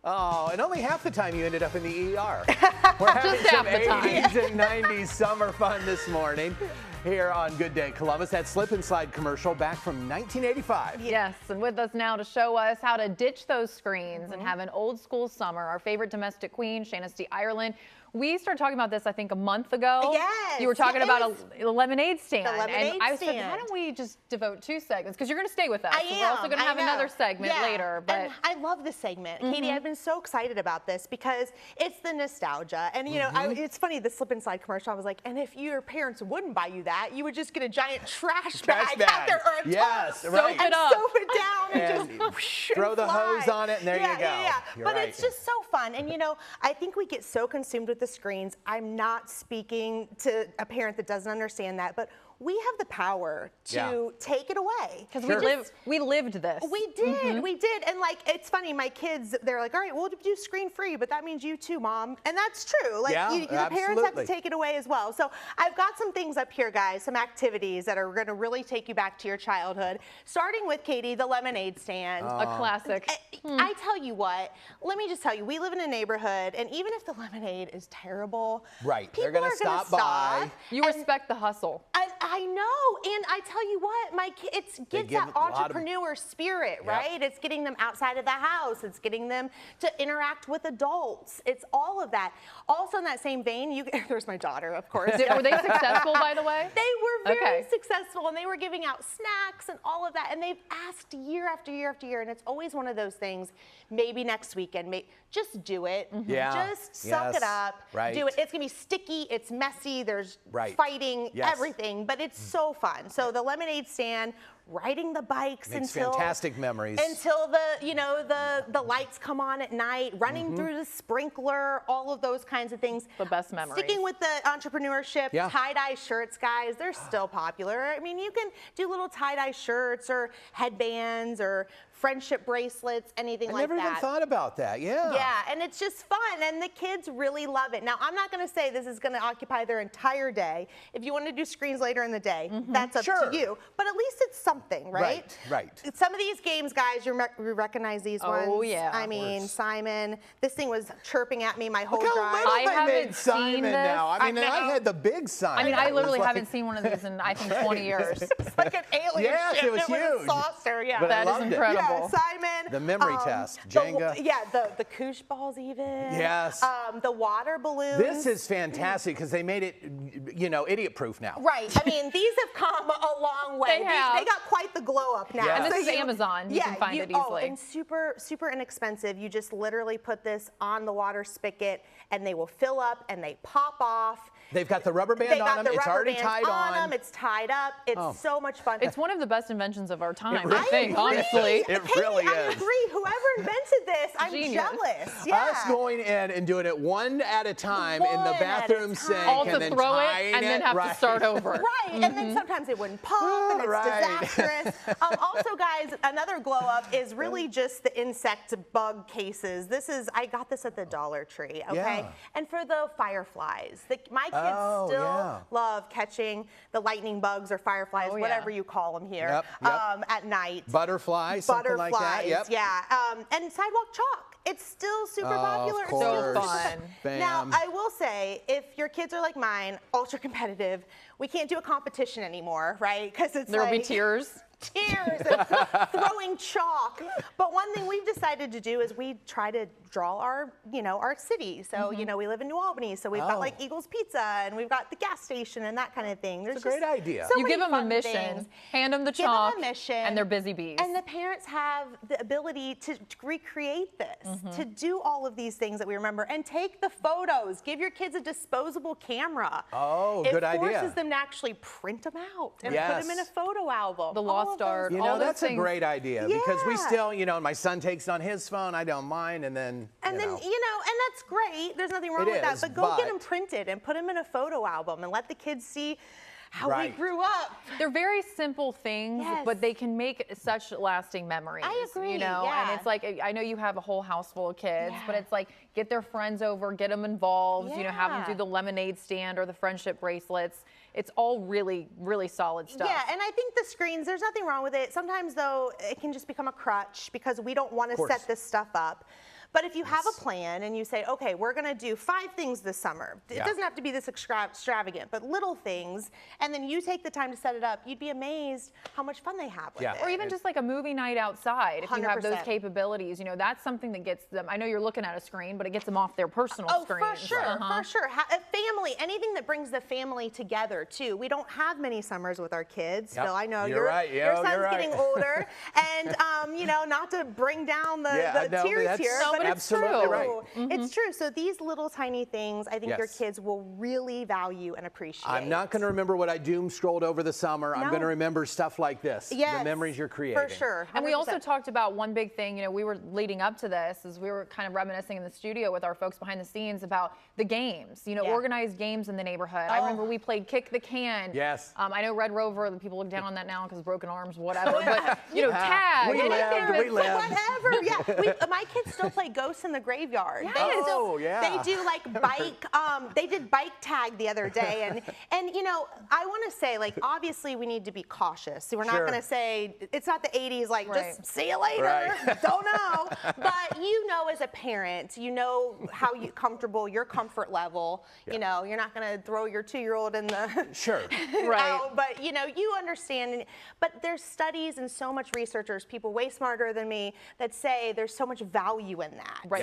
Oh, and only half the time you ended up in the ER. We're having Just some half the time. 80s and 90s summer fun this morning here on Good Day Columbus. That slip and slide commercial back from 1985. Yes, and with us now to show us how to ditch those screens and have an old school summer, our favorite domestic queen, Shayna C. Ireland. We started talking about this, I think, a month ago. Yes. You were talking about a lemonade stand. The lemonade and I said, stand. why don't we just devote 2 segments? Because you're going to stay with us. I am. We're also going to have another segment Yeah. later. But And I love this segment. Katie, I've been so excited about this because it's the nostalgia. And, you know, it's funny, the slip and slide commercial, I was like, and if your parents wouldn't buy you that, you would just get a giant trash bag out there or a Yes, tub, right. and up. soap it down and, And just whoosh, throw the fly. hose on it, and there you go. Yeah. You're But right. it's just so fun. And, you know, I think we get so consumed with the screens. I'm not speaking to a parent that doesn't understand that, but we have the power to take it away. because Sure. we lived this. We did, we did. And like, it's funny, my kids, they're like, all right, we'll do screen free, but that means you too, Mom. And that's true. Like, Yeah, the parents have to absolutely. take it away as well. So I've got some things up here, guys, some activities that are gonna really take you back to your childhood. Starting with, Katie, the lemonade stand. a classic. I tell you what, let me just tell you, we live in a neighborhood, and even if the lemonade is terrible, Right, people they're gonna are gonna stop by. stop. You and respect the hustle. I know, and I tell you what, my kids gets give that a lot of- entrepreneur spirit, right? It's getting them outside of the house. It's getting them to interact with adults. It's all of that. Also, in that same vein, there's my daughter, of course. Were they successful, by the way? They were very Okay. successful, and they were giving out snacks and all of that. And they've asked year after year after year, and it's always one of those things. Maybe next weekend, just do it. Yeah. Just suck Yes. it up. Right. Do it. It's gonna be sticky. It's messy. There's Right. fighting, Yes. everything, but it's so fun. So the lemonade stand, riding the bikes Makes until fantastic memories. until the lights come on at night, running through the sprinkler, all of those kinds of things. The best memories. Sticking with the entrepreneurship, Yeah. tie-dye shirts, guys, they're still popular. I mean, you can do little tie-dye shirts or headbands or friendship bracelets, anything I like never that. even thought about that. Yeah. Yeah, and it's just fun, and the kids really love it. Now, I'm not going to say this is going to occupy their entire day. If you want to do screens later in the day, that's up Sure. to you. But at least it's something, right? Right. Some of these games, guys, you recognize these ones. Oh, yeah. I mean, Simon, this thing was chirping at me my whole Look how drive. little I they haven't made Simon seen this. now. I mean, and I know. had the big Simon. I mean, I It was literally like- haven't seen one of these in, I think, 20 years. It's like an alien Yes, ship it was with a huge. saucer. Yeah. But I That is loved it. incredible. Yeah, Simon. The memory test, the- Jenga. the koosh balls even. Yes. The water balloons. This is fantastic because they made it, you know, idiot-proof now. Right. I mean, these have come a long way. They have. They got quite the glow up now. Yeah. And this is Amazon. You can find it Oh, easily. and super inexpensive. You just literally put this on the water spigot, and they will fill up and they pop off. They've got the rubber band They on got them. the It's rubber already bands tied on on. them. It's tied up. It's so much fun. It's one of the best inventions of our time, really I think, is. honestly. It Katie, really I is. agree. Whoever invented this, I'm Genius. jealous. Yeah. Us going in and doing it one at a time in the One at a bathroom time. sink All to and then throw it tying and then have right. to start over. Right, and then sometimes it wouldn't pop, and it's Right. disastrous. Also, guys, another glow up is really just the insect bug cases. I got this at the Dollar Tree, okay? Yeah. And for the fireflies, my kids Oh, still yeah. love catching the lightning bugs or fireflies, Oh, yeah. whatever you call them here, Yep. at night. Butterfly, something like that. Yep. Yeah, and sidewalk chalk. It's still super popular. Of It's still course. super fun. Now, Bam. I will say, if your kids are like mine, ultra competitive, we can't do a competition anymore, right? Because it's There will be like tears. tears and throwing chalk. But one thing we've decided to do is we try to draw our city. So, we live in New Albany, so we've got Oh. like Eagles Pizza and we've got the gas station and that kind of thing. There's It's a great just idea. so You give many them a fun mission, things. hand them the Give them a chalk, mission, and they're busy bees. And the parents have the ability to recreate this, to do all of these things that we remember, and take the photos. Give your kids a disposable camera. Oh, it good idea. forces them to actually print them out and put Yes. them in a photo album. The All lost of those art, You all know, those that's a things. great idea because we Yeah. still, my son takes it on his phone, I don't mind, and then, And then, and that's great. There's nothing wrong It with that. is, But go get but- them printed and put them in a photo album and let the kids see how we Right. grew up. They're very simple things, Yes. but they can make such lasting memories. I agree, And yeah. it's like, I know you have a whole house full of kids, but Yeah. it's like, get their friends over, get them involved, have them Yeah. do the lemonade stand or the friendship bracelets. It's all really, really solid stuff. Yeah, and I think the screens, there's nothing wrong with it. Sometimes, though, it can just become a crutch because we don't want to course. set this stuff up. But if you have a plan and you say, okay, we're going to do 5 things this summer. It doesn't have to be this extravagant, but little things. And then you take the time to set it up. You'd be amazed how much fun they have with it. Or even just like a movie night outside. If you have those 100%. capabilities, you know, that's something that gets them. I know you're looking at a screen, but it gets them off their personal screen. Oh, for sure, for sure. A family, anything that brings the family together too. We don't have many summers with our kids. Still, I know your son's getting older, and you know, not to bring down the tears here, but it's true. Right. It's true. So these little tiny things, I think your kids will really value and appreciate. I'm not going to remember what I doom scrolled over the summer. I'm going to remember stuff like this. The memories you're creating. For sure. 100%. And we also talked about one big thing, you know, we were leading up to this as we were kind of reminiscing in the studio with our folks behind the scenes about the games, you know, organized games in the neighborhood. I remember we played Kick the Can. Yes. I know Red Rover, the people look down on that now because broken arms, whatever, but, you know, tag. We lived. Whatever, my kids still play Ghosts in the Graveyard. Yes. They do like bike, they did bike tag the other day. And you know, I want to say, like, obviously we need to be cautious. So we're not going to say, it's not the 80s, like, just see you later, don't know. But you know, as a parent, you know how comfortable, your comfort level, you know, you're not going to throw your 2-year-old in the out, but you know, you understand. But there's studies and so much researchers, people way smarter than me, that say there's so much value in that. Right.